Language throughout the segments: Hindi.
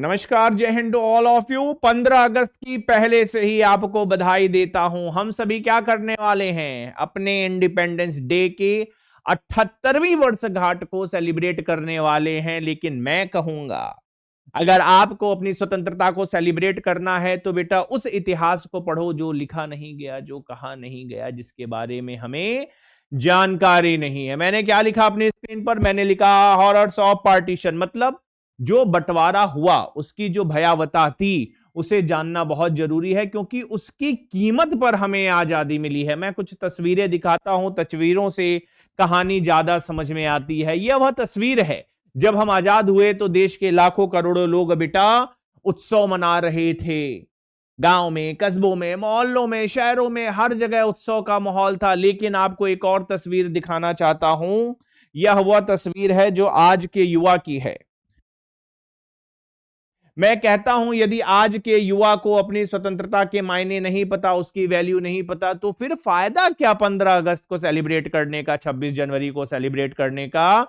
नमस्कार, जय हिंद ऑल ऑफ यू। 15 अगस्त की पहले से ही आपको बधाई देता हूं। हम सभी क्या करने वाले हैं, अपने इंडिपेंडेंस डे के 78वीं वर्षगांठ को सेलिब्रेट करने वाले हैं। लेकिन मैं कहूंगा, अगर आपको अपनी स्वतंत्रता को सेलिब्रेट करना है तो बेटा उस इतिहास को पढ़ो जो लिखा नहीं गया, जो कहा नहीं गया, जिसके बारे में हमें जानकारी नहीं है। मैंने क्या लिखा अपनी स्क्रीन पर? मैंने लिखा हॉरर्स ऑफ पार्टीशन, मतलब जो बंटवारा हुआ उसकी जो भयावता थी उसे जानना बहुत जरूरी है, क्योंकि उसकी कीमत पर हमें आजादी मिली है। मैं कुछ तस्वीरें दिखाता हूं, तस्वीरों से कहानी ज्यादा समझ में आती है। यह वह तस्वीर है जब हम आजाद हुए तो देश के लाखों करोड़ों लोग बेटा उत्सव मना रहे थे। गांव में, कस्बों में, मोहल्लों में, शहरों में, हर जगह उत्सव का माहौल था। लेकिन आपको एक और तस्वीर दिखाना चाहता हूं। यह वह तस्वीर है जो आज के युवा की है। मैं कहता हूं, यदि आज के युवा को अपनी स्वतंत्रता के मायने नहीं पता, उसकी वैल्यू नहीं पता, तो फिर फायदा क्या 15 अगस्त को सेलिब्रेट करने का, 26 जनवरी को सेलिब्रेट करने का।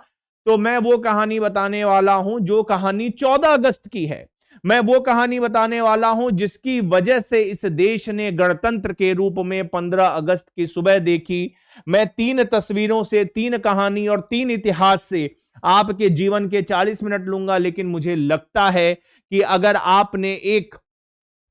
तो मैं वो कहानी बताने वाला हूं जो कहानी 14 अगस्त की है। मैं वो कहानी बताने वाला हूं जिसकी वजह से इस देश ने गणतंत्र के रूप में 15 अगस्त की सुबह देखी। मैं 3 तस्वीरों से, 3 कहानी और 3 इतिहास से आपके जीवन के 40 मिनट लूंगा। लेकिन मुझे लगता है कि अगर आपने एक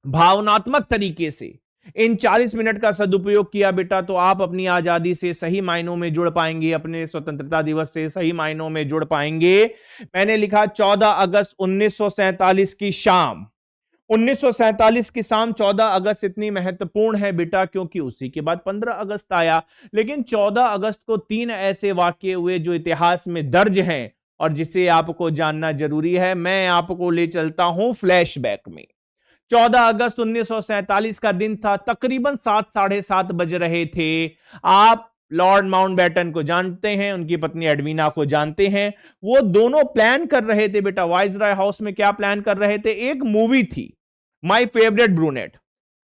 भावनात्मक तरीके से इन 40 मिनट का सदुपयोग किया बेटा, तो आप अपनी आजादी से सही मायनों में जुड़ पाएंगे, अपने स्वतंत्रता दिवस से सही मायनों में जुड़ पाएंगे। मैंने लिखा 14 अगस्त 1947 की शाम। 1947 की शाम 14 अगस्त इतनी महत्वपूर्ण है बेटा क्योंकि उसी के बाद 15 अगस्त आया। लेकिन 14 अगस्त को 3 ऐसे वाक्य हुए जो इतिहास में दर्ज हैं और जिसे आपको जानना जरूरी है। मैं आपको ले चलता हूं फ्लैशबैक में। 14 अगस्त 1947 का दिन था। तकरीबन 7, साढ़े 7 बज रहे थे। आप लॉर्ड माउंटबेटन को जानते हैं, उनकी पत्नी एडवीना को जानते हैं। वो दोनों प्लान कर रहे थे बेटा, वाइसरॉय हाउस में क्या प्लान कर रहे थे, एक मूवी थी माय फेवरेट ब्रूनेट।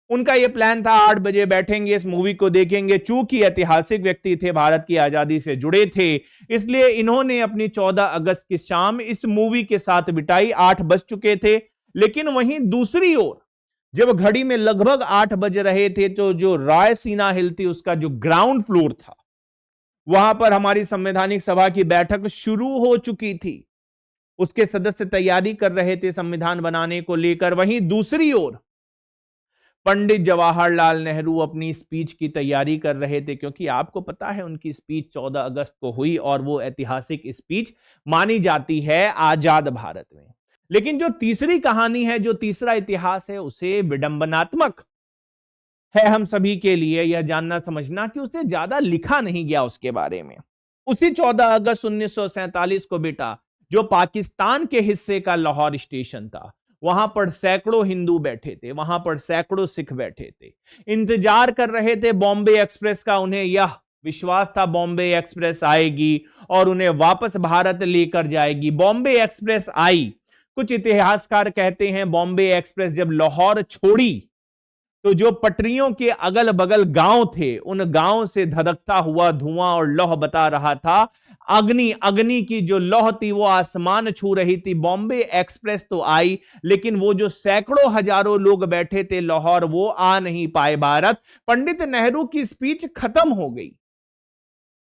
उनका यह प्लान था 8 बजे बैठेंगे, इस मूवी को देखेंगे। चूंकि ऐतिहासिक व्यक्ति थे, भारत की आजादी से जुड़े थे, इसलिए इन्होंने अपनी 14 अगस्त की शाम इस मूवी के साथ बिताई। 8 बज चुके थे। लेकिन वहीं दूसरी ओर जब घड़ी में लगभग 8 बज रहे थे तो जो रायसीना हिल थी उसका जो ग्राउंड फ्लोर था, वहां पर हमारी संवैधानिक सभा की बैठक शुरू हो चुकी थी। उसके सदस्य तैयारी कर रहे थे संविधान बनाने को लेकर। वहीं दूसरी ओर पंडित जवाहरलाल नेहरू अपनी स्पीच की तैयारी कर रहे थे, क्योंकि आपको पता है उनकी स्पीच 14 अगस्त को हुई और वो ऐतिहासिक स्पीच मानी जाती है आजाद भारत में। लेकिन जो तीसरी कहानी है, जो तीसरा इतिहास है, उसे विडंबनात्मक है हम सभी के लिए यह जानना समझना कि उसे ज्यादा लिखा नहीं गया उसके बारे में। उसी 14 अगस्त 1947 को बेटा जो पाकिस्तान के हिस्से का लाहौर स्टेशन था, वहां पर सैकड़ों हिंदू बैठे थे, वहां पर सैकड़ों सिख बैठे थे, इंतजार कर रहे थे बॉम्बे एक्सप्रेस का। उन्हें यह विश्वास था बॉम्बे एक्सप्रेस आएगी और उन्हें वापस भारत लेकर जाएगी। बॉम्बे एक्सप्रेस आई। कुछ इतिहासकार कहते हैं बॉम्बे एक्सप्रेस जब लाहौर छोड़ी तो जो पटरियों के अगल बगल गांव थे, उन गांव से धधकता हुआ धुआं और लौह बता रहा था। अग्नि, अग्नि की जो लौह थी वो आसमान छू रही थी। बॉम्बे एक्सप्रेस तो आई, लेकिन वो जो सैकड़ों हजारों लोग बैठे थे लाहौर, वो आ नहीं पाए भारत। पंडित नेहरू की स्पीच खत्म हो गई,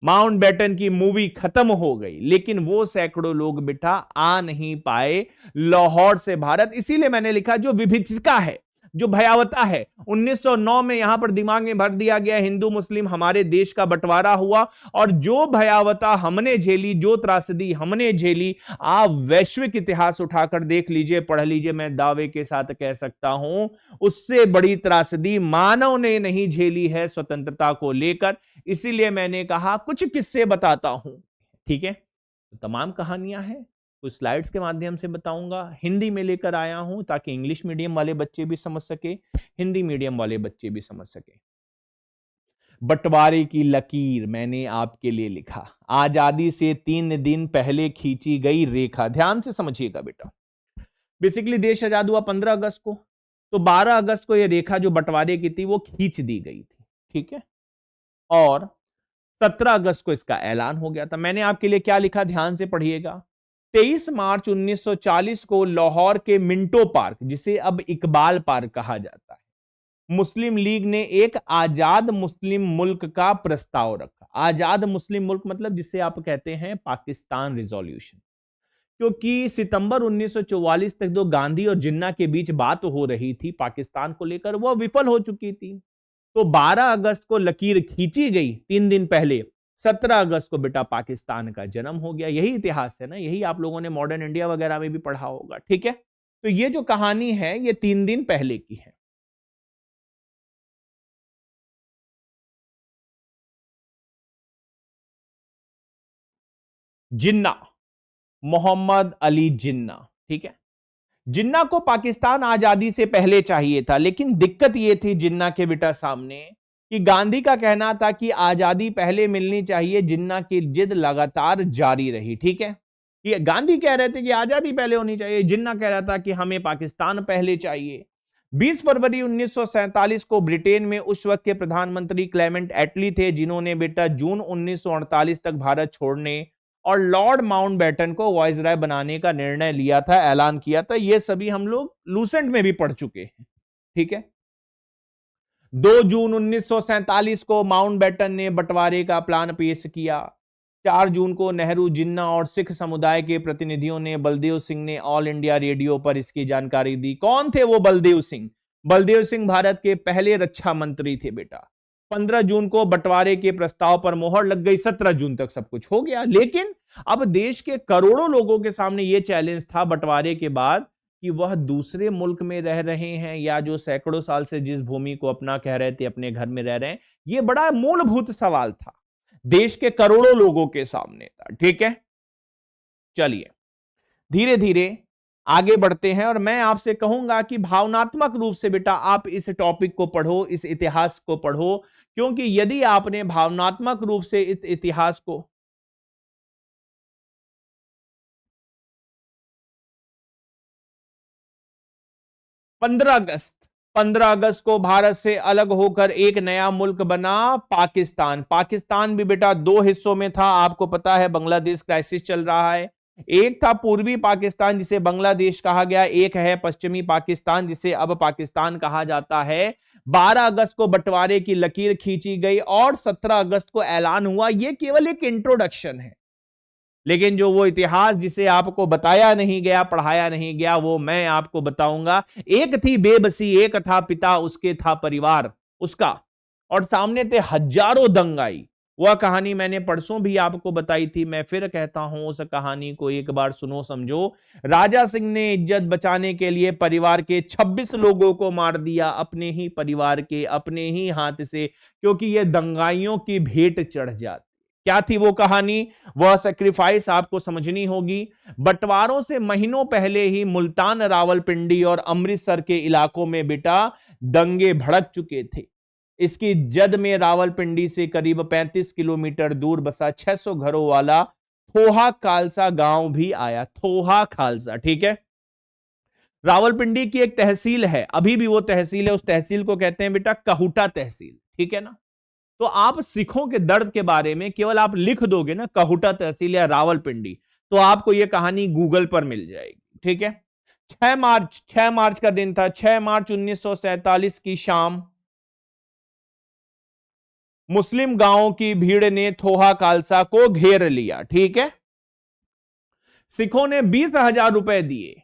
माउंटबेटन की मूवी खत्म हो गई, लेकिन वो सैकड़ों लोग बेटा आ नहीं पाए लाहौर से भारत। इसीलिए मैंने लिखा जो विभीषिका है, जो भयावता है, 1909 में यहां पर दिमाग में भर दिया गया, हिंदू मुस्लिम हमारे देश का बंटवारा हुआ और जो भयावता हमने झेली, जो त्रासदी हमने झेली, आप वैश्विक इतिहास उठाकर देख लीजिए, पढ़ लीजिए। मैं दावे के साथ कह सकता हूं उससे बड़ी त्रासदी मानव ने नहीं झेली है स्वतंत्रता को लेकर। इसीलिए मैंने कहा कुछ किस्से बताता हूं, ठीक है। तो तमाम कहानियां हैं, कुछ स्लाइड्स के माध्यम से बताऊंगा। हिंदी में लेकर आया हूं ताकि इंग्लिश मीडियम वाले बच्चे भी समझ सके, हिंदी मीडियम वाले बच्चे भी समझ सके। बंटवारे की लकीर मैंने आपके लिए लिखा, आजादी से 3 दिन पहले खींची गई रेखा। ध्यान से समझिएगा बेटा। बेसिकली देश आजाद हुआ 15 अगस्त को, तो 12 अगस्त को यह रेखा जो बंटवारे की थी वो खींच दी गई थी, ठीक है। और 17 अगस्त को इसका ऐलान हो गया था। मैंने आपके लिए क्या लिखा, ध्यान से पढ़िएगा। 23 मार्च 1940 को लाहौर के मिंटो पार्क, जिसे अब इकबाल पार्क कहा जाता है, मुस्लिम लीग ने एक आजाद मुस्लिम मुल्क का प्रस्ताव रखा। आजाद मुस्लिम मुल्क मतलब जिसे आप कहते हैं पाकिस्तान रिजोल्यूशन, क्योंकि सितंबर 1944 तक जो गांधी और जिन्ना के बीच बात हो रही थी पाकिस्तान को लेकर, वह विफल हो चुकी थी। तो 12 अगस्त को लकीर खींची गई, 3 दिन पहले 17 अगस्त को बेटा पाकिस्तान का जन्म हो गया। यही इतिहास है ना, यही आप लोगों ने मॉडर्न इंडिया वगैरह में भी पढ़ा होगा। ठीक है, तो ये जो कहानी है ये 3 दिन पहले की है। जिन्ना, मोहम्मद अली जिन्ना। ठीक है, जिन्ना को पाकिस्तान आजादी से पहले चाहिए था, लेकिन दिक्कत यह थी जिन्ना के बेटा सामने कि गांधी का कहना था कि आजादी पहले मिलनी चाहिए। जिन्ना की जिद लगातार जारी रही। ठीक है, कि गांधी कह रहे थे कि आजादी पहले होनी चाहिए, जिन्ना कह रहा था कि हमें पाकिस्तान पहले चाहिए। 20 फरवरी 1947 को ब्रिटेन में उस वक्त के प्रधानमंत्री क्लेमेंट एटली थे, जिन्होंने बेटा जून 1948 तक भारत छोड़ने और लॉर्ड माउंटबेटन को वाइसराय बनाने का निर्णय लिया था, ऐलान किया था। ये सभी हम लोग लूसेंट में भी पढ़ चुके हैं। ठीक है, 2 जून 1947 को माउंटबेटन ने बंटवारे का प्लान पेश किया। 4 जून को नेहरू, जिन्ना और सिख समुदाय के प्रतिनिधियों ने बलदेव सिंह ने ऑल इंडिया रेडियो पर इसकी जानकारी दी। कौन थे वो बलदेव सिंह? बलदेव सिंह भारत के पहले रक्षा मंत्री थे बेटा। 15 जून को बंटवारे के प्रस्ताव पर मोहर लग गई। 17 जून तक सब कुछ हो गया। लेकिन अब देश के करोड़ों लोगों के सामने यह चैलेंज था बंटवारे के बाद कि वह दूसरे मुल्क में रह रहे हैं या जो सैकड़ों साल से जिस भूमि को अपना कह रहे थे अपने घर में रह रहे हैं। यह बड़ा मूलभूत सवाल था, देश के करोड़ों लोगों के सामने था। ठीक है, चलिए धीरे धीरे आगे बढ़ते हैं और मैं आपसे कहूंगा कि भावनात्मक रूप से बेटा आप इस टॉपिक को पढ़ो, इस इतिहास को पढ़ो, क्योंकि यदि आपने भावनात्मक रूप से इस इतिहास को 15 अगस्त को भारत से अलग होकर एक नया मुल्क बना पाकिस्तान। पाकिस्तान भी बेटा 2 हिस्सों में था, आपको पता है बांग्लादेश क्राइसिस चल रहा है। एक था पूर्वी पाकिस्तान जिसे बांग्लादेश कहा गया, एक है पश्चिमी पाकिस्तान जिसे अब पाकिस्तान कहा जाता है। 12 अगस्त को बंटवारे की लकीर खींची गई और 17 अगस्त को ऐलान हुआ। यह केवल एक इंट्रोडक्शन है, लेकिन जो वो इतिहास जिसे आपको बताया नहीं गया, पढ़ाया नहीं गया, वो मैं आपको बताऊंगा। एक थी बेबसी, एक था पिता, उसके था परिवार उसका, और सामने थे हजारों दंगाई। वह कहानी मैंने परसों भी आपको बताई थी, मैं फिर कहता हूं उस कहानी को एक बार सुनो समझो। राजा सिंह ने इज्जत बचाने के लिए परिवार के 26 लोगों को मार दिया, अपने ही परिवार के, अपने ही हाथ से, क्योंकि यह दंगाइयों की भेंट चढ़ जाती। क्या थी वो कहानी? वह सैक्रिफाइस आपको समझनी होगी। बंटवारों से महीनों पहले ही मुल्तान, रावलपिंडी और अमृतसर के इलाकों में बेटा दंगे भड़क चुके थे। इसकी जद में रावलपिंडी से करीब 35 किलोमीटर दूर बसा 600 घरों वाला थोहा खालसा गांव भी आया। थोहा खालसा, ठीक है, रावलपिंडी की एक तहसील है, अभी भी वो तहसील है, उस तहसील को कहते हैं बेटा कहूटा तहसील। ठीक है ना, तो आप सिखों के दर्द के बारे में केवल आप लिख दोगे ना कहूटा तहसील या रावलपिंडी, तो आपको यह कहानी गूगल पर मिल जाएगी। ठीक है, 6 मार्च का दिन था। 6 मार्च 1947 की शाम मुस्लिम गांवों की भीड़ ने थोहा खालसा को घेर लिया। ठीक है, सिखों ने 20,000 रुपए दिए।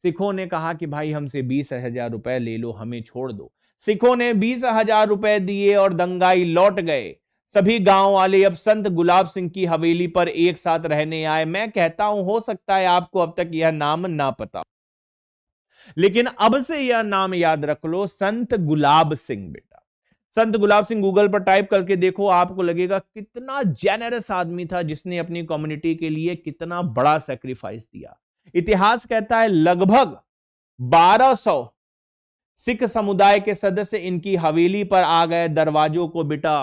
सिखों ने कहा कि भाई हमसे 20,000 रुपए ले लो, हमें छोड़ दो। सिखों ने 20,000 रुपए दिए और दंगाई लौट गए। सभी गांव वाले अब संत गुलाब सिंह की हवेली पर एक साथ रहने आए। मैं कहता हूं हो सकता है आपको अब तक यह नाम ना पता, लेकिन अब से यह नाम याद रख लो, संत गुलाब सिंह। बेटा संत गुलाब सिंह गूगल पर टाइप करके देखो, आपको लगेगा कितना जेनरस आदमी था, जिसने अपनी कम्युनिटी के लिए कितना बड़ा सैक्रिफाइस दिया। इतिहास कहता है लगभग 1200 सिख समुदाय के सदस्य इनकी हवेली पर आ गए। दरवाजों को बेटा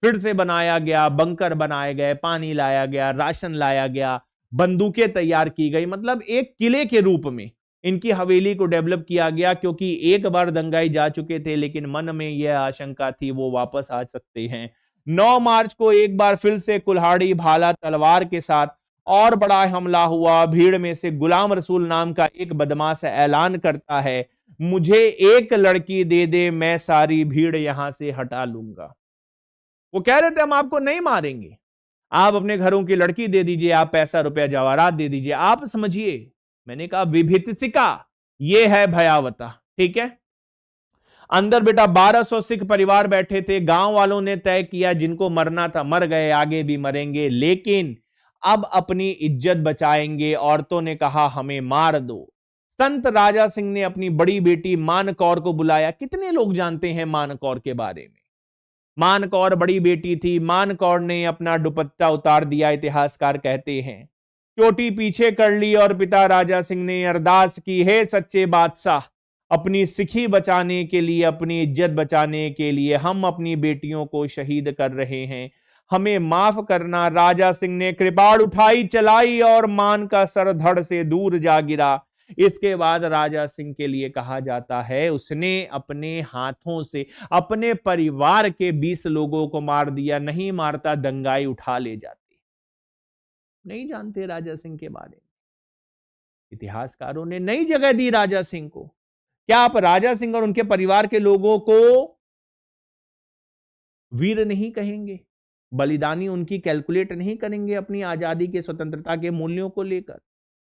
फिर से बनाया गया, बंकर बनाए गए, पानी लाया गया, राशन लाया गया, बंदूकें तैयार की गई। मतलब एक किले के रूप में इनकी हवेली को डेवलप किया गया, क्योंकि एक बार दंगाई जा चुके थे, लेकिन मन में यह आशंका थी वो वापस आ सकते हैं। 9 मार्च को एक बार फिर से कुल्हाड़ी, भाला, तलवार के साथ और बड़ा हमला हुआ। भीड़ में से गुलाम रसूल नाम का एक बदमाश ऐलान करता है, मुझे एक लड़की दे दे, मैं सारी भीड़ यहां से हटा लूंगा। वो कह रहे थे हम आपको नहीं मारेंगे, आप अपने घरों की लड़की दे दीजिए, आप पैसा रुपया जवाहरात दे दीजिए, आप समझिए। मैंने कहा विभीषिका, ये है भयावता। ठीक है, अंदर बेटा 1200 सिख परिवार बैठे थे। गांव वालों ने तय किया जिनको मरना था मर गए, आगे भी मरेंगे, लेकिन अब अपनी इज्जत बचाएंगे। औरतों ने कहा हमें मार दो। संत राजा सिंह ने अपनी बड़ी बेटी मान कौर को बुलाया। कितने लोग जानते हैं मान कौर के बारे में? मान कौर बड़ी बेटी थी। मान कौर ने अपना दुपट्टा उतार दिया, इतिहासकार कहते हैं, चोटी पीछे कर ली और पिता राजा सिंह ने अरदास की, हे सच्चे बादशाह, अपनी सिखी बचाने के लिए, अपनी इज्जत बचाने के लिए हम अपनी बेटियों को शहीद कर रहे हैं, हमें माफ करना। राजा सिंह ने कृपाण उठाई चलाई और मान का सर धड़ से दूर जा गिरा। इसके बाद राजा सिंह के लिए कहा जाता है, उसने अपने हाथों से अपने परिवार के 20 लोगों को मार दिया। नहीं मारता दंगाई उठा ले जाती। नहीं जानते राजा सिंह के बारे में। इतिहासकारों ने नई जगह दी राजा सिंह को। क्या आप राजा सिंह और उनके परिवार के लोगों को वीर नहीं कहेंगे? बलिदानी उनकी कैलकुलेट नहीं करेंगे अपनी आजादी के, स्वतंत्रता के मूल्यों को लेकर?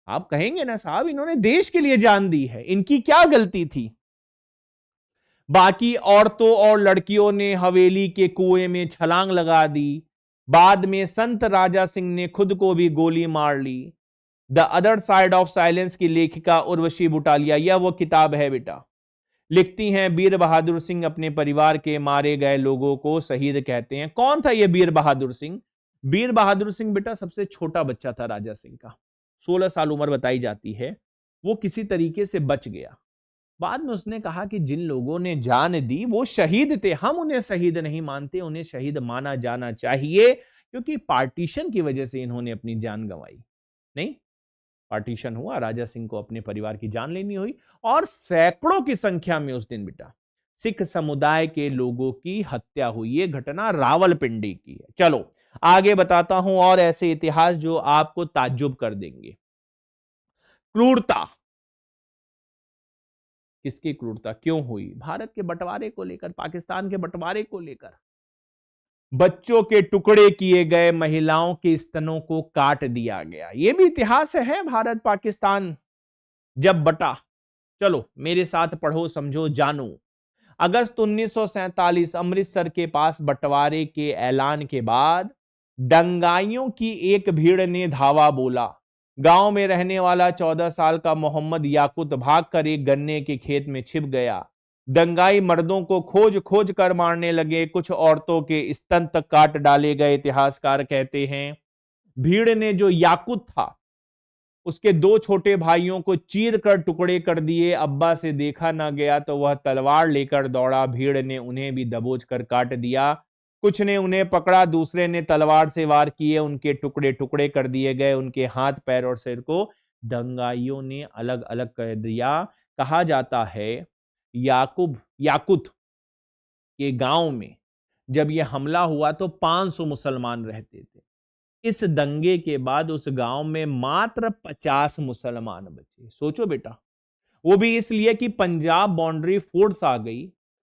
आप कहेंगे ना साहब, इन्होंने देश के लिए जान दी है, इनकी क्या गलती थी? बाकी औरतों और लड़कियों ने हवेली के कुएं में छलांग लगा दी। बाद में संत राजा सिंह ने खुद को भी गोली मार ली। The other side of silence की लेखिका उर्वशी बुटालिया, यह वो किताब है बेटा, लिखती हैं, वीर बहादुर सिंह अपने परिवार के मारे गए लोगों को शहीद कहते हैं। कौन था यह वीर बहादुर सिंह? वीर बहादुर सिंह बेटा सबसे छोटा बच्चा था राजा सिंह का, 16 साल उम्र बताई जाती है। वो किसी तरीके से बच गया। बाद में उसने कहा कि जिन लोगों ने जान दी वो शहीद थे, हम उन्हें शहीद नहीं मानते, उन्हें शहीद माना जाना चाहिए, क्योंकि पार्टीशन की वजह से इन्होंने अपनी जान गंवाई। नहीं, पार्टीशन हुआ, राजा सिंह को अपने परिवार की जान लेनी हुई, और सैकड़ों की संख्या में उस दिन बेटा सिख समुदाय के लोगों की हत्या हुई। ये घटना रावलपिंडी की है। चलो आगे बताता हूं और ऐसे इतिहास जो आपको ताज्जुब कर देंगे। क्रूरता, किसकी क्रूरता क्यों हुई? भारत के बंटवारे को लेकर, पाकिस्तान के बंटवारे को लेकर। बच्चों के टुकड़े किए गए, महिलाओं के स्तनों को काट दिया गया। यह भी इतिहास है। भारत पाकिस्तान जब बटा, चलो मेरे साथ पढ़ो, समझो, जानो। अगस्त 1947 अमृतसर के पास बंटवारे के ऐलान के बाद दंगाइयों की एक भीड़ ने धावा बोला। गांव में रहने वाला 14 साल का मोहम्मद याकूत भागकर एक गन्ने के खेत में छिप गया। दंगाई मर्दों को खोज खोज कर मारने लगे, कुछ औरतों के स्तन तक काट डाले गए। इतिहासकार कहते हैं, भीड़ ने जो याकूत था उसके 2 छोटे भाइयों को चीर कर टुकड़े कर दिए। अब्बा से देखा ना गया तो वह तलवार लेकर दौड़ा। भीड़ ने उन्हें भी दबोच कर काट दिया। कुछ ने उन्हें पकड़ा, दूसरे ने तलवार से वार किए, उनके टुकड़े टुकड़े कर दिए गए। उनके हाथ पैर और सिर को दंगाइयों ने अलग अलग कर दिया। कहा जाता है याकूत के गांव में जब यह हमला हुआ तो 500 मुसलमान रहते थे। इस दंगे के बाद उस गांव में मात्र 50 मुसलमान बचे। सोचो बेटा, वो भी इसलिए कि पंजाब बाउंड्री फोर्स आ गई,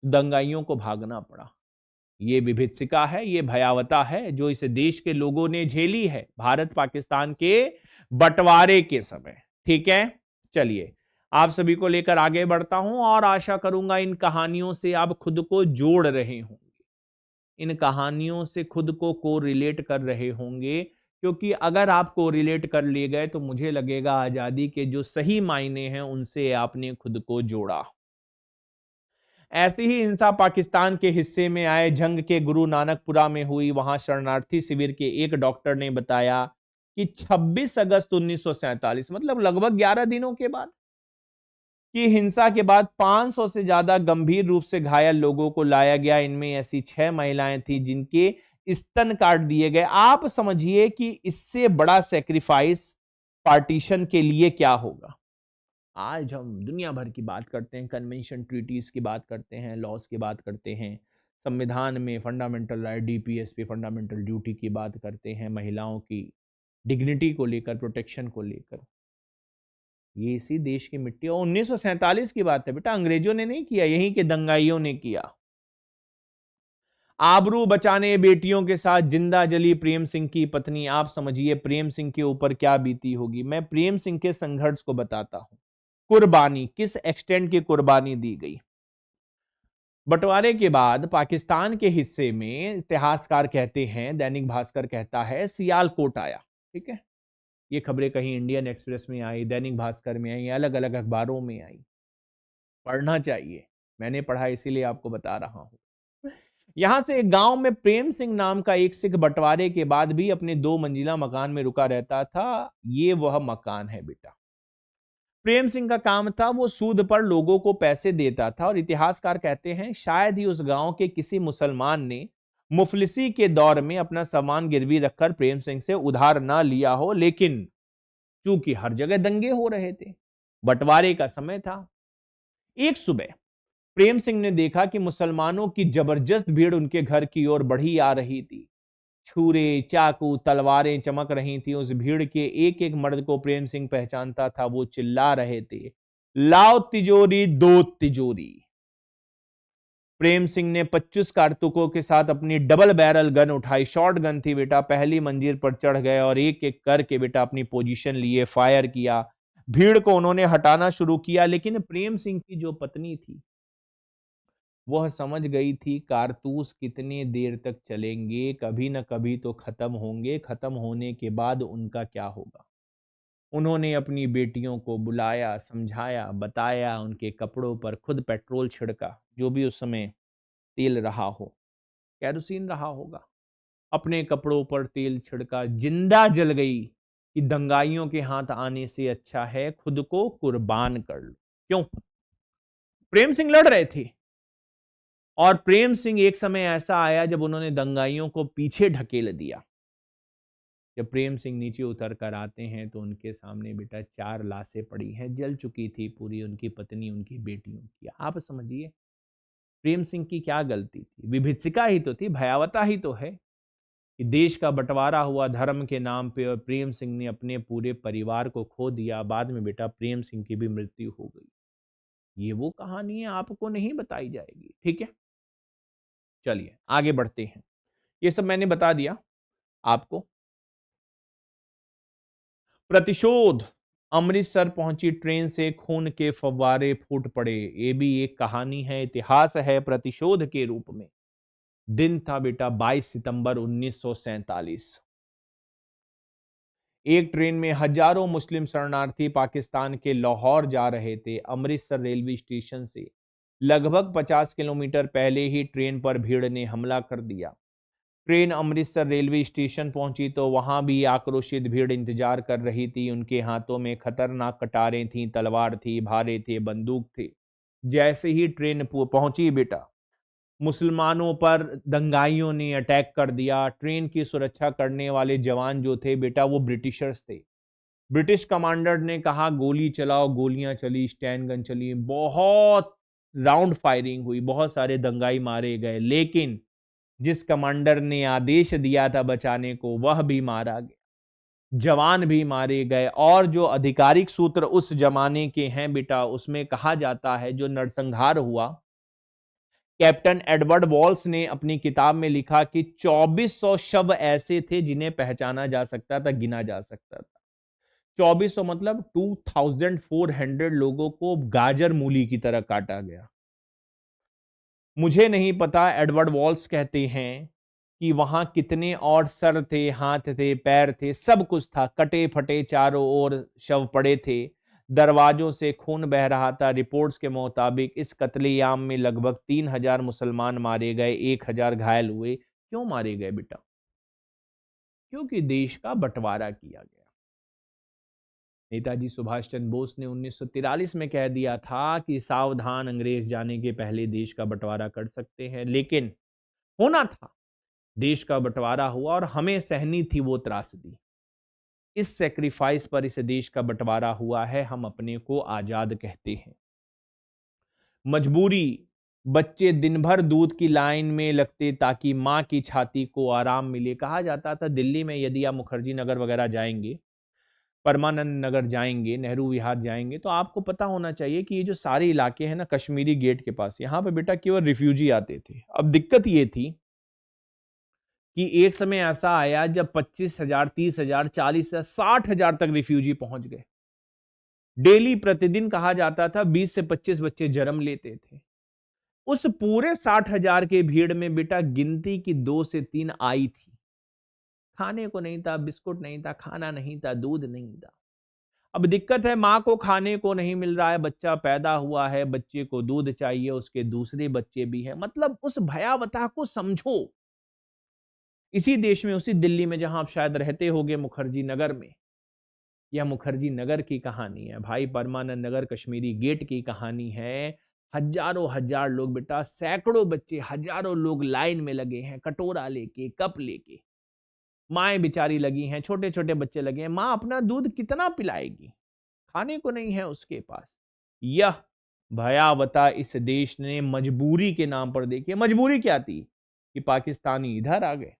दंगाइयों को भागना पड़ा। ये विभीषिका है, ये भयावता है जो इस देश के लोगों ने झेली है भारत पाकिस्तान के बंटवारे के समय। ठीक है, चलिए आप सभी को लेकर आगे बढ़ता हूं और आशा करूंगा इन कहानियों से आप खुद को जोड़ रहे होंगे, इन कहानियों से खुद को कोरिलेट कर रहे होंगे, क्योंकि अगर आप कोरिलेट कर लिए गए तो मुझे लगेगा आजादी के जो सही मायने हैं उनसे आपने खुद को जोड़ा। ऐसी ही हिंसा पाकिस्तान के हिस्से में आए जंग के गुरु नानकपुरा में हुई। वहां शरणार्थी शिविर के एक डॉक्टर ने बताया कि 26 अगस्त 1947 मतलब लगभग 11 दिनों के बाद की हिंसा के बाद 500 से ज्यादा गंभीर रूप से घायल लोगों को लाया गया। इनमें ऐसी 6 महिलाएं थी जिनके स्तन काट दिए गए। आप समझिए कि इससे बड़ा सेक्रीफाइस पार्टीशन के लिए क्या होगा। आज हम दुनिया भर की बात करते हैं, कन्वेंशन ट्रीटीज की बात करते हैं, लॉज की बात करते हैं, संविधान में फंडामेंटल राइट, डीपीएस पे फंडामेंटल ड्यूटी की बात करते हैं, महिलाओं की डिग्निटी को लेकर, प्रोटेक्शन को लेकर। ये इसी देश की मिट्टी। और 1947 की बात है बेटा, अंग्रेजों ने नहीं किया, यहीं के दंगाइयों ने किया। आबरू बचाने बेटियों के साथ जिंदा जली प्रेम सिंह की पत्नी। आप समझिए प्रेम सिंह के ऊपर क्या बीती होगी। मैं प्रेम सिंह के संघर्ष को बताता हूं। कुर्बानी, किस एक्सटेंट की कुर्बानी दी गई। बंटवारे के बाद पाकिस्तान के हिस्से में इतिहासकार कहते हैं, दैनिक भास्कर कहता है सियालकोट आया। ठीक है, ये खबरें कहीं इंडियन एक्सप्रेस में आई, दैनिक भास्कर में आई, अलग अलग अखबारों में आई। पढ़ना चाहिए, मैंने पढ़ा इसीलिए आपको बता रहा हूं। यहां से एक गांव में प्रेम सिंह नाम का एक सिख बंटवारे के बाद भी अपने 2 मंजिला मकान में रुका रहता था। ये वह मकान है बेटा। प्रेम सिंह का काम था, वो सूद पर लोगों को पैसे देता था। और इतिहासकार कहते हैं शायद ही उस गांव के किसी मुसलमान ने मुफलिसी के दौर में अपना सामान गिरवी रखकर प्रेम सिंह से उधार ना लिया हो। लेकिन चूंकि हर जगह दंगे हो रहे थे, बंटवारे का समय था, एक सुबह प्रेम सिंह ने देखा कि मुसलमानों की जबरदस्त भीड़ उनके घर की ओर बढ़ी आ रही थी। छुरे, चाकू, तलवारें चमक रही थी। उस भीड़ के एक एक मर्द को प्रेम सिंह पहचानता था। वो चिल्ला रहे थे, लाओ तिजोरी, दो तिजोरी। प्रेम सिंह ने 25 कारतूकों के साथ अपनी डबल बैरल गन उठाई। शॉर्ट गन थी बेटा। पहली मंजिल पर चढ़ गए और एक एक करके बेटा अपनी पोजीशन लिए, फायर किया। भीड़ को उन्होंने हटाना शुरू किया। लेकिन प्रेम सिंह की जो पत्नी थी, वह समझ गई थी कारतूस कितने देर तक चलेंगे, कभी न कभी तो खत्म होंगे। खत्म होने के बाद उनका क्या होगा। उन्होंने अपनी बेटियों को बुलाया, समझाया, बताया, उनके कपड़ों पर खुद पेट्रोल छिड़का, जो भी उस समय तेल रहा हो, कैरोसिन रहा होगा। अपने कपड़ों पर तेल छिड़का, जिंदा जल गई कि दंगाइयों के हाथ आने से अच्छा है खुद को कुर्बान कर लो। क्यों? प्रेम सिंह लड़ रहे थे। और प्रेम सिंह, एक समय ऐसा आया जब उन्होंने दंगाइयों को पीछे ढकेल दिया। जब प्रेम सिंह नीचे उतर कर आते हैं तो उनके सामने बेटा 4 लाशें पड़ी हैं, जल चुकी थी पूरी, उनकी पत्नी, उनकी बेटियों की। आप समझिए प्रेम सिंह की क्या गलती थी। विभीषिका ही तो थी, भयावता ही तो है कि देश का बंटवारा हुआ धर्म के नाम पे और प्रेम सिंह ने अपने पूरे परिवार को खो दिया। बाद में बेटा प्रेम सिंह की भी मृत्यु हो गई। ये वो कहानी है, आपको नहीं बताई जाएगी। ठीक है, चलिए आगे बढ़ते हैं। ये सब मैंने बता दिया आपको। प्रतिशोध, अमृतसर पहुंची ट्रेन से खून के फव्वारे फूट पड़े। ये भी एक कहानी है, इतिहास है प्रतिशोध के रूप में। दिन था बेटा 22 सितंबर 1947। एक ट्रेन में हजारों मुस्लिम शरणार्थी पाकिस्तान के लाहौर जा रहे थे। अमृतसर रेलवे स्टेशन से लगभग 50 किलोमीटर पहले ही ट्रेन पर भीड़ ने हमला कर दिया। ट्रेन अमृतसर रेलवे स्टेशन पहुंची तो वहां भी आक्रोशित भीड़ इंतजार कर रही थी। उनके हाथों में खतरनाक कटारें थीं, तलवार थी, भाले थे, बंदूक थे। जैसे ही ट्रेन पहुंची बेटा, मुसलमानों पर दंगाइयों ने अटैक कर दिया। ट्रेन की सुरक्षा करने वाले जवान जो थे बेटा, वो ब्रिटिशर्स थे। ब्रिटिश कमांडर ने कहा गोली चलाओ, गोलियां चली, स्टैन गन चली, बहुत राउंड फायरिंग हुई, बहुत सारे दंगाई मारे गए। लेकिन जिस कमांडर ने आदेश दिया था बचाने को, वह भी मारा गया, जवान भी मारे गए। और जो आधिकारिक सूत्र उस जमाने के हैं बेटा, उसमें कहा जाता है जो नरसंहार हुआ, कैप्टन एडवर्ड वॉल्स ने अपनी किताब में लिखा कि 2400 शव ऐसे थे जिन्हें पहचाना जा सकता था, गिना जा सकता था। 2400 मतलब 2400 लोगों को गाजर मूली की तरह काटा गया। मुझे नहीं पता, एडवर्ड वॉल्स कहते हैं कि वहां कितने और सर थे, हाथ थे, पैर थे, सब कुछ था, कटे फटे चारों ओर शव पड़े थे। दरवाजों से खून बह रहा था। रिपोर्ट्स के मुताबिक इस कत्लेआम में लगभग 3000 मुसलमान मारे गए, 1000 घायल हुए। क्यों मारे गए बेटा? क्योंकि देश का बंटवारा किया गया। नेताजी सुभाष चंद्र बोस ने 1943 में कह दिया था कि सावधान, अंग्रेज जाने के पहले देश का बंटवारा कर सकते हैं। लेकिन होना था, देश का बंटवारा हुआ और हमें सहनी थी वो त्रासदी। इस सेक्रीफाइस पर इस देश का बंटवारा हुआ है। हम अपने को आजाद कहते हैं। मजबूरी बच्चे दिन भर दूध की लाइन में लगते ताकि माँ की छाती को आराम मिले। कहा जाता था दिल्ली में यदि आप मुखर्जी नगर वगैरह जाएंगे, परमानंद नगर जाएंगे, नेहरू विहार जाएंगे, तो आपको पता होना चाहिए कि ये जो सारे इलाके हैं ना कश्मीरी गेट के पास, यहाँ पे बेटा केवल रिफ्यूजी आते थे। अब दिक्कत ये थी कि एक समय ऐसा आया जब 25,000, 30,000, 40,000, 60,000 तक रिफ्यूजी पहुंच गए। डेली प्रतिदिन कहा जाता था 20 से 25 बच्चे जन्म लेते थे। उस पूरे 60,000 के भीड़ में बेटा गिनती की 2 से 3 आई थी। खाने को नहीं था, बिस्कुट नहीं था, खाना नहीं था, दूध नहीं था। अब दिक्कत है, मां को खाने को नहीं मिल रहा है, बच्चा पैदा हुआ है, बच्चे को दूध चाहिए, उसके दूसरे बच्चे भी हैं। मतलब उस भयावता को समझो। इसी देश में, उसी दिल्ली में जहां आप शायद रहते होंगे, मुखर्जी नगर में, यह मुखर्जी नगर की कहानी है भाई। परमानंद नगर कश्मीरी गेट की कहानी है। हजारों हजार लोग बेटा, सैकड़ों बच्चे, हजारों लोग लाइन में लगे हैं, कटोरा लेके, कप लेके। माएं बेचारी लगी हैं, छोटे छोटे बच्चे लगे हैं। मां अपना दूध कितना पिलाएगी, खाने को नहीं है उसके पास। यह भयावता इस देश ने मजबूरी के नाम पर देखी। मजबूरी क्या थी कि पाकिस्तानी इधर आ गए,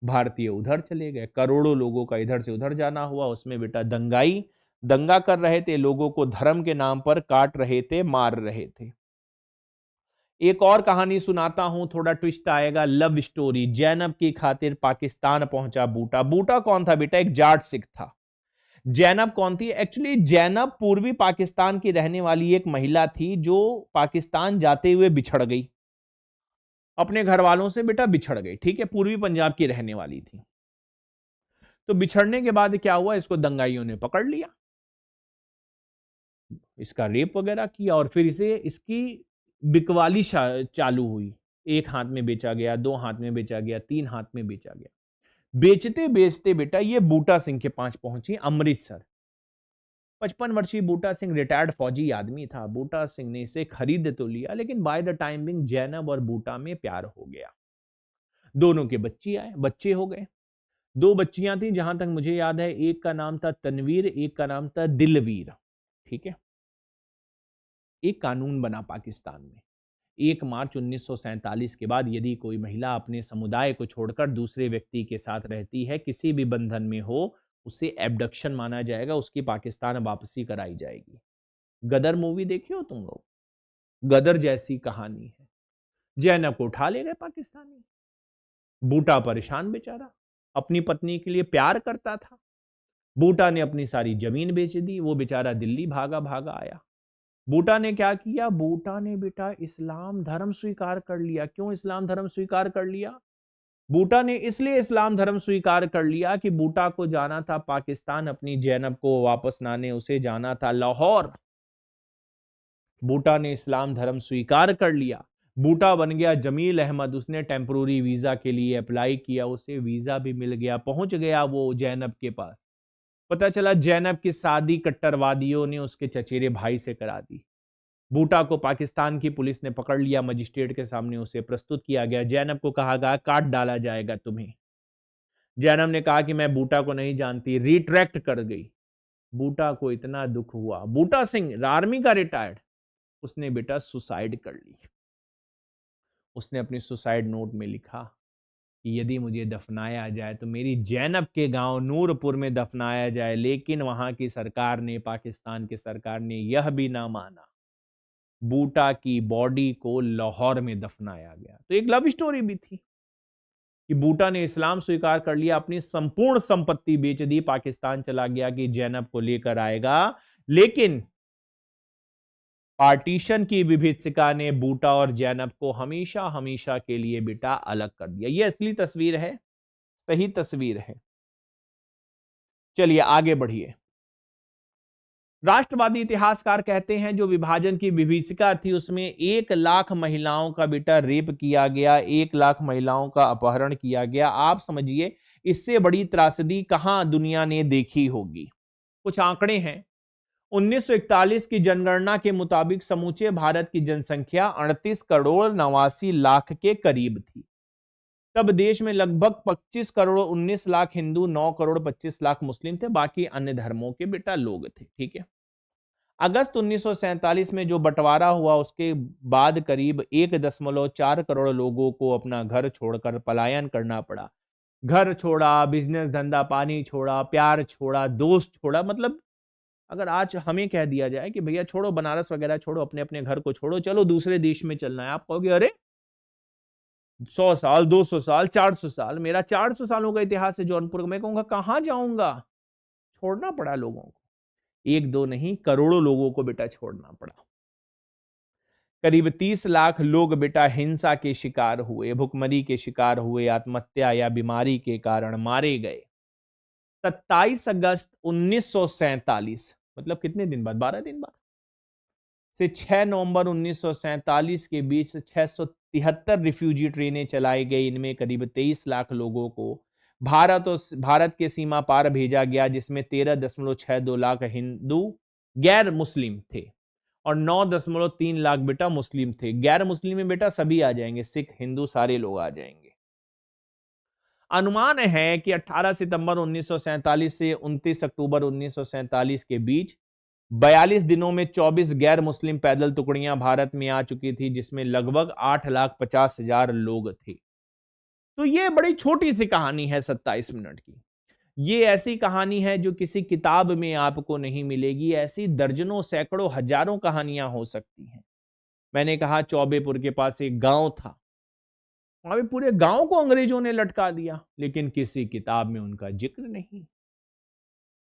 भारतीय उधर चले गए, करोड़ों लोगों का इधर से उधर जाना हुआ। उसमें बेटा दंगाई दंगा कर रहे थे, लोगों को धर्म के नाम पर काट रहे थे, मार रहे थे। एक और कहानी सुनाता हूं, थोड़ा ट्विस्ट आएगा। Love story. जैनब की खातिर पाकिस्तान पहुंचा बूटा। बूटा कौन था बेटा? एक जाट सिख था। जैनब कौन थी? एक्चुअली जैनब पूर्वी पाकिस्तान की रहने वाली एक महिला थी जो पाकिस्तान जाते हुए बिछड़ गई, अपने घर वालों से बेटा बिछड़ गई। ठीक है, पूर्वी पंजाब की रहने वाली थी। तो बिछड़ने के बाद क्या हुआ, इसको दंगाइयों ने पकड़ लिया, इसका रेप वगैरह किया और फिर इसे इसकी बिकवाली चालू हुई। एक हाथ में बेचा गया, 2 हाथ में बेचा गया, 3 हाथ में बेचा गया। बेचते बेचते बेटा ये बूटा सिंह के पास पहुंची, अमृतसर। 55 वर्षीय बूटा सिंह रिटायर्ड फौजी आदमी था। बूटा सिंह ने इसे खरीद तो लिया, लेकिन by the time being Zainab और बूटा में प्यार हो गया। दोनों के बच्चे हो गए। 2 बच्चियां थी जहां तक मुझे याद है। एक का नाम था तनवीर, एक का नाम था दिलवीर। ठीक है। एक कानून बना पाकिस्तान में, 1 मार्च 1947 के बाद यदि कोई महिला अपने समुदाय को छोड़कर दूसरे व्यक्ति के साथ रहती है, किसी भी बंधन में हो, उसे एब्डक्शन माना जाएगा, उसकी पाकिस्तान वापसी कराई जाएगी। गदर मूवी देखी हो तुम लोग? गदर जैसी कहानी है। जैनब को उठा ले गए पाकिस्तानी। बूटा परेशान बेचारा, अपनी पत्नी के लिए प्यार करता था। बूटा ने अपनी सारी जमीन बेच दी, वो बेचारा दिल्ली भागा भागा आया। बूटा ने क्या किया? बूटा ने बेटा इस्लाम धर्म स्वीकार कर लिया। क्यों इस्लाम धर्म स्वीकार कर लिया? बूटा ने इसलिए इस्लाम धर्म स्वीकार कर लिया कि बूटा को जाना था पाकिस्तान, अपनी जैनब को वापस लाने उसे जाना था लाहौर। बूटा ने इस्लाम धर्म स्वीकार कर लिया। बूटा बन गया जमील अहमद। उसने टेम्पोररी वीजा के लिए अप्लाई किया, उसे वीजा भी मिल गया, पहुंच गया वो जैनब के पास। पता चला जैनब की शादी कट्टरवादियों ने उसके चचेरे भाई से करा दी। बूटा को पाकिस्तान की पुलिस ने पकड़ लिया, मजिस्ट्रेट के सामने उसे प्रस्तुत किया गया। जैनब को कहा गया काट डाला जाएगा तुम्हें। जैनब ने कहा कि मैं बूटा को नहीं जानती, रिट्रैक्ट कर गई। बूटा को इतना दुख हुआ, बूटा सिंह आर्मी का रिटायर्ड, उसने बेटा सुसाइड कर ली। उसने अपनी सुसाइड नोट में लिखा कि यदि मुझे दफनाया जाए तो मेरी जैनब के गांव नूरपुर में दफनाया जाए, लेकिन वहां की सरकार ने, पाकिस्तान की सरकार ने यह भी ना माना, बूटा की बॉडी को लाहौर में दफनाया गया। तो एक लव स्टोरी भी थी कि बूटा ने इस्लाम स्वीकार कर लिया, अपनी संपूर्ण संपत्ति बेच दी, पाकिस्तान चला गया कि जैनब को लेकर आएगा। लेकिन पार्टीशन की विभीषिका ने बूटा और जैनब को हमेशा हमेशा के लिए बेटा अलग कर दिया। यह असली तस्वीर है, सही तस्वीर है। चलिए आगे बढ़िए। राष्ट्रवादी इतिहासकार कहते हैं जो विभाजन की विभीषिका थी उसमें 1 लाख महिलाओं का बेटा रेप किया गया, 1 लाख महिलाओं का अपहरण किया गया। आप समझिए इससे बड़ी त्रासदी कहां दुनिया ने देखी होगी। कुछ आंकड़े हैं। 1941 की जनगणना के मुताबिक समूचे भारत की जनसंख्या 38 करोड़ 89 लाख के करीब थी। तब देश में लगभग 25 करोड़ 19 लाख हिंदू, 9 करोड़ 25 लाख मुस्लिम थे, बाकी अन्य धर्मों के बेटा लोग थे। ठीक है। अगस्त 1947 में जो बंटवारा हुआ उसके बाद करीब 1.4 करोड़ लोगों को अपना घर छोड़कर पलायन करना पड़ा। घर छोड़ा, बिजनेस धंधा पानी छोड़ा, प्यार छोड़ा, दोस्त छोड़ा। मतलब अगर आज हमें कह दिया जाए कि भैया छोड़ो बनारस वगैरह छोड़ो, अपने अपने घर को छोड़ो, चलो दूसरे देश में चलना है, आप कहोगे अरे 100 साल, 200 साल, 400 साल, मेरा 400 सालों का इतिहास है जौनपुर का। मैं कहूंगा कहां जाऊंगा। छोड़ना पड़ा लोगों को, एक दो नहीं करोड़ों लोगों को बेटा छोड़ना पड़ा। करीब 30 लाख लोग बेटा हिंसा के शिकार हुए, भुखमरी के शिकार हुए, आत्महत्या या बीमारी के कारण मारे गए। 27 अगस्त 1947 मतलब कितने दिन बाद, 12 दिन बाद से 6 नवंबर 1947 के बीच 673 रिफ्यूजी ट्रेनें चलाई गई। इनमें करीब 23 लाख लोगों को भारत के सीमा पार भेजा गया, जिसमें 13.62 लाख हिंदू गैर मुस्लिम थे और 9.3 लाख बेटा मुस्लिम थे। गैर मुस्लिम में बेटा सभी आ जाएंगे, सिख हिंदू सारे लोग आ जाएंगे। अनुमान है कि 18 सितंबर 1947 से 29 अक्टूबर 1947 के बीच 42 दिनों में 24 गैर मुस्लिम पैदल टुकड़ियां भारत में आ चुकी थी, जिसमें लगभग 8,50,000 लोग थे। तो ये बड़ी छोटी सी कहानी है 27 मिनट की। ये ऐसी कहानी है जो किसी किताब में आपको नहीं मिलेगी। ऐसी दर्जनों सैकड़ों हजारों कहानियां हो सकती हैं। मैंने कहा चौबेपुर के पास एक गांव था, वहां पे पूरे गांव को अंग्रेजों ने लटका दिया, लेकिन किसी किताब में उनका जिक्र नहीं।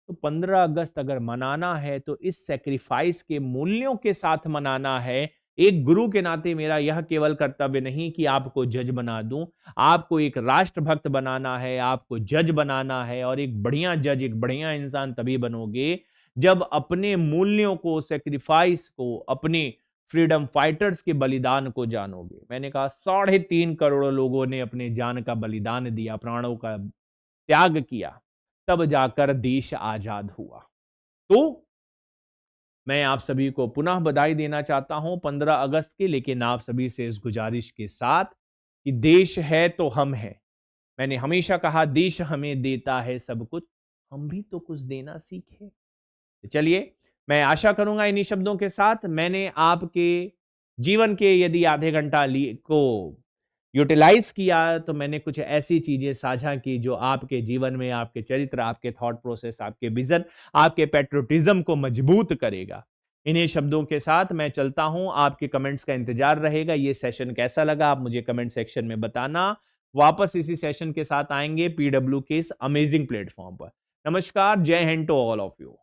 तो 15 अगस्त अगर मनाना है तो इस सेक्रीफाइस के मूल्यों के साथ मनाना है। एक गुरु के नाते मेरा यह केवल कर्तव्य नहीं कि आपको जज बना दूं, आपको एक राष्ट्रभक्त बनाना है, आपको जज बनाना है। और एक बढ़िया जज, एक बढ़िया इंसान तभी बनोगे जब अपने मूल्यों को, सेक्रीफाइस को, अपने फ्रीडम फाइटर्स के बलिदान को जानोगे। मैंने कहा 3.5 करोड़ लोगों ने अपने जान का बलिदान दिया, प्राणों का त्याग किया, तब जाकर देश आजाद हुआ। तो मैं आप सभी को पुनः बधाई देना चाहता हूं 15 अगस्त की, लेकिन आप सभी से इस गुजारिश के साथ कि देश है तो हम हैं। मैंने हमेशा कहा देश हमें देता है सब कुछ, हम भी तो कुछ देना सीखें। तो चलिए, मैं आशा करूंगा इन्हीं शब्दों के साथ मैंने आपके जीवन के यदि आधे घंटा को यूटिलाइज किया तो मैंने कुछ ऐसी चीजें साझा की जो आपके जीवन में, आपके चरित्र, आपके थॉट प्रोसेस, आपके विजन, आपके पैट्रियोटिज्म को मजबूत करेगा। इन्हीं शब्दों के साथ मैं चलता हूं। आपके कमेंट्स का इंतजार रहेगा। ये सेशन कैसा लगा आप मुझे कमेंट सेक्शन में बताना। वापस इसी सेशन के साथ आएंगे PW के इस अमेजिंग प्लेटफॉर्म पर। नमस्कार, जय हिंद टू ऑल ऑफ यू।